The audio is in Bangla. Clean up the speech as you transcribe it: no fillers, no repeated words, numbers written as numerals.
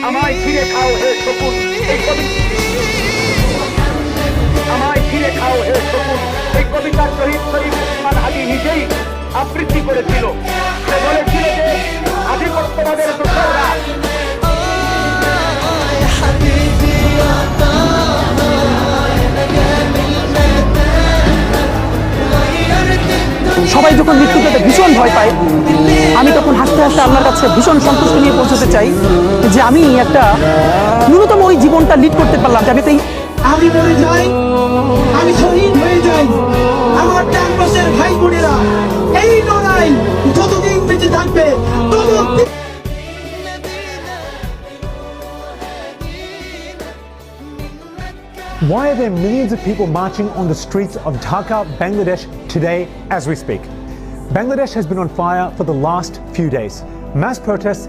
আমায় ফিরে খাও হে শকুন, এই কবি আমায় ফিরে খাও হে শকুন, এই কবিতার শহীদ শরীফ উসমান হাদি নিজেই আবৃত্তি করেছিল। সে বলেছিল যে আধিপত্যবাদের দোসররা সবাই যখন মৃত্যু পেতে ভীষণ ভয় পায়, আমি তখন হাসতে হাসতে আল্লাহর কাছে ভীষণ সন্তুষ্টি নিয়ে পৌঁছতে চাই যে আমি একটা ন্যূনতম ওই জীবনটা লিড করতে পারলাম, যে আমি মরে যাই, আমি শহীদ হয়ে যাই, আমার ডান পাশের ভাই বোনেরা এই লড়াই যতদিন বেঁচে থাকবে ততদিন। Why are there millions of people marching on the streets of Dhaka, Bangladesh today as we speak? Bangladesh has been on fire for the last few days. Mass protests